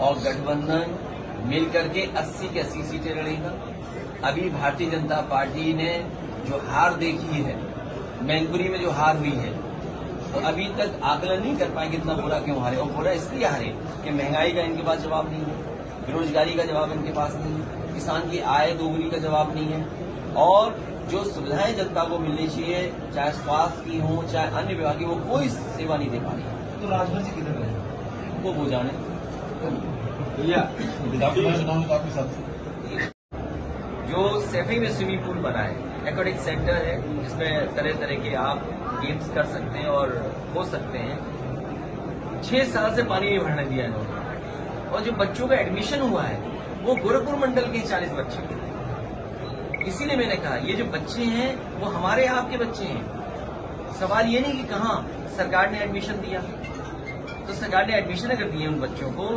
और गठबंधन मिलकर के 80 की 80 सीटें लड़ेगा। अभी भारतीय जनता पार्टी ने जो हार देखी है, मैनपुरी में जो हार हुई है, तो अभी तक आकलन नहीं कर पाएंगे इतना बुरा क्यों हारे। और बुरा इसलिए हारे कि महंगाई का इनके पास जवाब नहीं है, बेरोजगारी का जवाब इनके पास नहीं है, किसान की आय दोगुनी का जवाब नहीं है, और जो सुविधाएं जनता को मिलनी चाहिए, चाहे स्वास्थ्य की हो चाहे अन्य विभाग की, वो कोई सेवा नहीं दे पा रही है। तो राजभर जी किधर गए? वो जाने। जो सैफी में स्विमिंग पूल बना है, एक्वेटिक सेंटर है, जिसमें तरह तरह के आप गेम्स कर सकते हैं और हो सकते हैं। 6 साल से पानी नहीं भरने दिया इन्होंने। और जो बच्चों का एडमिशन हुआ है वो गोरखपुर मंडल के 40 बच्चे हैं। इसीलिए मैंने कहा ये जो बच्चे हैं वो हमारे आपके बच्चे हैं। सवाल ये नहीं कि कहाँ सरकार ने एडमिशन दिया, तो सरकार ने एडमिशन अगर दिए उन बच्चों को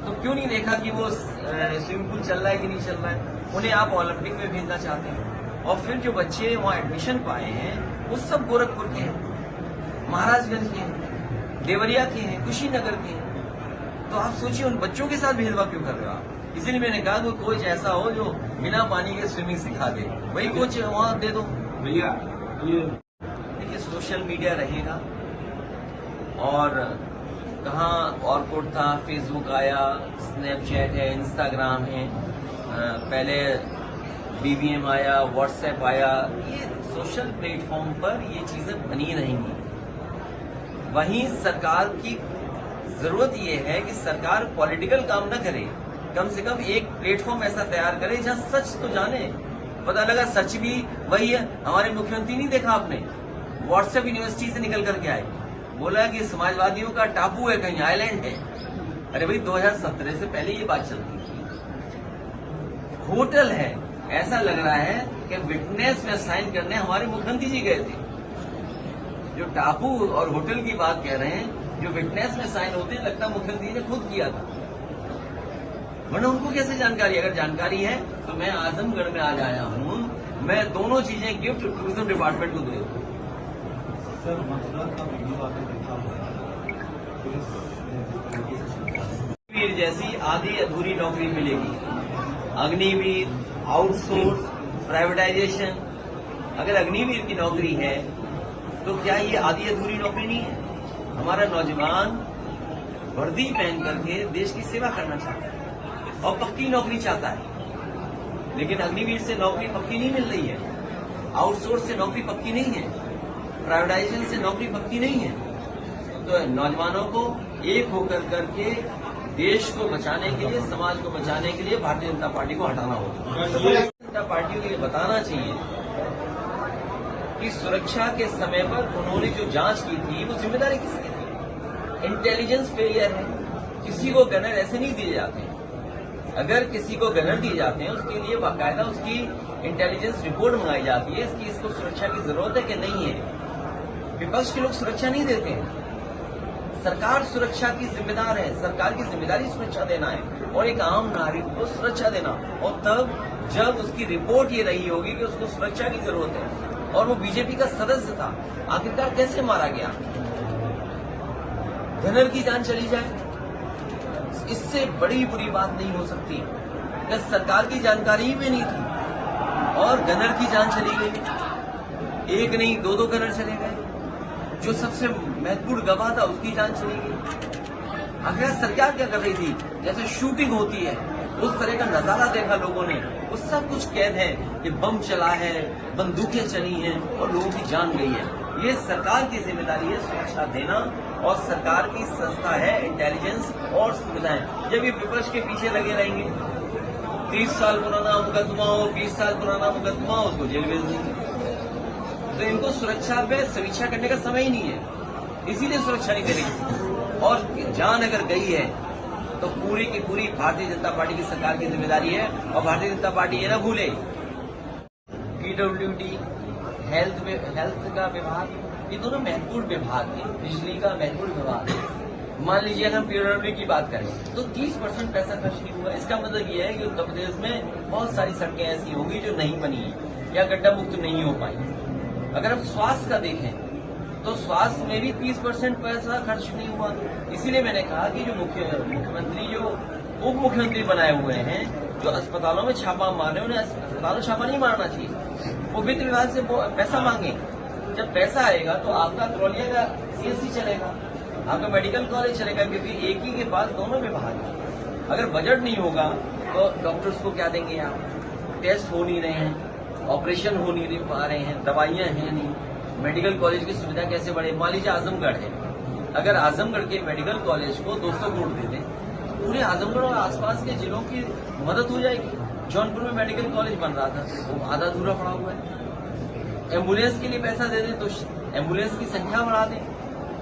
तो क्यों नहीं देखा कि वो स्विमिंग पूल चल रहा है कि नहीं चल रहा है। उन्हें आप ओलंपिक में भेजना चाहते हैं। और फिर जो बच्चे वहाँ एडमिशन पाए हैं वो सब गोरखपुर के हैं, महाराजगंज के हैं, देवरिया के हैं, कुशीनगर के हैं। तो आप सोचिए उन बच्चों के साथ भेदभाव क्यों कर रहे हो आप। इसीलिए मैंने कहा कि कोच ऐसा हो जो बिना पानी के स्विमिंग सिखा दे, वही कोच वहाँ दे दो। भैया ये देखिए सोशल मीडिया रहेगा, और कहाँ ऑर्कुट था, फेसबुक आया, स्नैपचैट है, इंस्टाग्राम है, पहले BBM आया, व्हाट्सएप आया। ये सोशल प्लेटफॉर्म पर ये चीजें बनी रहेंगी। वहीं सरकार की जरूरत ये है कि सरकार पॉलिटिकल काम न करे, कम से कम एक प्लेटफॉर्म ऐसा तैयार करे जहां सच तो जाने। पता लगा सच भी वही है। हमारे मुख्यमंत्री नहीं देखा आपने, व्हाट्सएप यूनिवर्सिटी से निकल करके आए, बोला कि समाजवादियों का टापू है, कहीं आइलैंड है। अरे भाई 2017 से पहले ये बात चलती थी। होटल है, ऐसा लग रहा है कि विटनेस में साइन करने हमारे मुख्यमंत्री जी गए थे। जो टापू और होटल की बात कह रहे हैं, जो विटनेस में साइन होते हैं, लगता मुख्यमंत्री ने खुद किया था, वरना उनको कैसे जानकारी। अगर जानकारी है तो मैं आजमगढ़ में आज आया हूँ, मैं दोनों चीजें गिफ्ट टूरिज्म डिपार्टमेंट को दे दूँ। सर मथुरा का वीडियो आपने देखा अग्निवीर जैसी आधी अधूरी नौकरी मिलेगी। Agniveer, outsource, privatisation. अगर अग्निवीर की नौकरी है तो क्या ये आधी अधूरी नौकरी नहीं है। हमारा नौजवान वर्दी पहन करके देश की सेवा करना चाहता है और पक्की नौकरी चाहता है, लेकिन अग्निवीर से नौकरी पक्की नहीं मिल रही है, आउटसोर्स से नौकरी पक्की नहीं है, प्राइवेटाइजेशन से नौकरी पक्की नहीं है। तो नौजवानों को एक होकर करके देश को बचाने के लिए, समाज को बचाने के लिए भारतीय जनता पार्टी को हटाना होगा। भारतीय जनता पार्टी को ये बताना चाहिए कि सुरक्षा के समय पर उन्होंने जो जांच की थी वो जिम्मेदारी किसकी थी। इंटेलिजेंस फेलियर है। किसी को गनर ऐसे नहीं दिए जाते। अगर किसी को गनर दिए जाते हैं उसके लिए बाकायदा उसकी इंटेलिजेंस रिपोर्ट मंगाई जाती है कि इसको सुरक्षा की जरूरत है कि नहीं है। विपक्ष के लोग सुरक्षा नहीं देते हैं। सरकार सुरक्षा की जिम्मेदार है। सरकार की जिम्मेदारी सुरक्षा देना है और एक आम नागरिक को सुरक्षा देना। और तब जब उसकी रिपोर्ट ये रही होगी कि उसको सुरक्षा की जरूरत है और वो बीजेपी का सदस्य था, आखिरकार कैसे मारा गया। गनर की जान चली जाए, इससे बड़ी बुरी बात नहीं हो सकती। कि सरकार की जानकारी भी नहीं थी और गनर की जान चली गई। एक नहीं 2-2 गनर चले गए। जो सबसे महत्वपूर्ण गवाह था उसकी जान चली गई। आखिर सरकार क्या कर रही थी। जैसे शूटिंग होती है उस तरह का नजारा देखा लोगों ने। वो सब कुछ कैद है कि बम चला है, बंदूकें चली हैं और लोगों की जान गई है। ये सरकार की जिम्मेदारी है सुरक्षा देना, और सरकार की संस्था है इंटेलिजेंस और सुविधाएं। जब ये विपक्ष के पीछे लगे रहेंगे, 30 साल पुराना मुकदमा हो, 20 साल पुराना मुकदमा हो, उसको जेल भेज देंगे। तो इनको सुरक्षा पे समीक्षा करने का समय ही नहीं है, इसीलिए सुरक्षा नहीं दे रही। और जान अगर गई है तो पूरी की पूरी भारतीय जनता पार्टी की सरकार की जिम्मेदारी है। और भारतीय जनता पार्टी ये ना भूले, PWD, हेल्थ का विभाग, ये दोनों महत्वपूर्ण विभाग हैं। बिजली का महत्वपूर्ण विभाग है। मान लीजिए अगर हम PWD की बात करें तो 30% पैसा खर्च नहीं हुआ। इसका मतलब ये है कि उत्तर प्रदेश में बहुत सारी सड़कें ऐसी होंगी जो नहीं बनी है या गड्ढा मुक्त नहीं हो पाई। अगर हम स्वास्थ्य का देखें तो स्वास्थ्य में भी 30% पैसा खर्च नहीं हुआ। इसीलिए मैंने कहा कि जो मुख्यमंत्री जो उप मुख्यमंत्री बनाए हुए हैं जो अस्पतालों में छापा मार रहे हैं, उन्हें अस्पतालों में छापा नहीं मारना चाहिए। वो वित्त विभाग से पैसा मांगे। जब पैसा आएगा तो आपका क्रौलिया का सीएससी चलेगा, आपका मेडिकल कॉलेज चलेगा, क्योंकि एक ही के पास दोनों विभाग है। अगर बजट नहीं होगा तो डॉक्टर्स को क्या देंगे आप? टेस्ट हो नहीं रहे हैं, ऑपरेशन हो नहीं पा रहे हैं, दवाइयां हैं नहीं, मेडिकल कॉलेज की सुविधा कैसे बढ़े? मान लीजिए आजमगढ़ है, अगर आजमगढ़ के मेडिकल कॉलेज को 200 करोड़ दे दें तो पूरे आजमगढ़ और आसपास के जिलों की मदद हो जाएगी। जौनपुर में मेडिकल कॉलेज बन रहा था, वो आधा अधूरा पड़ा हुआ है। एम्बुलेंस के लिए पैसा दे दें तो एम्बुलेंस की संख्या बढ़ा दें।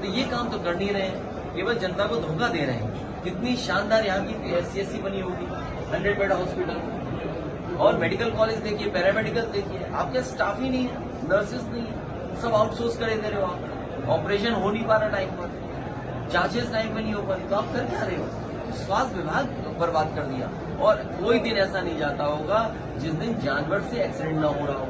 तो ये काम तो कर नहीं रहे हैं, केवल जनता को धोखा दे रहे हैं। कितनी शानदार यहाँ की सीएससी बनी होगी, 100 बेड हॉस्पिटल, और मेडिकल कॉलेज देखिए, पैरामेडिकल देखिए, आपके स्टाफ ही नहीं है, नर्सेस नहीं है, सब आउटसोर्स करे दे रहे हो आप। ऑपरेशन हो नहीं पा रहा टाइम पर, जांचेस टाइम पर नहीं हो पा रही, तो आप कर क्या रहे हो? स्वास्थ्य विभाग बर्बाद कर दिया। और कोई दिन ऐसा नहीं जाता होगा जिस दिन जानवर से एक्सीडेंट ना हो रहा हो।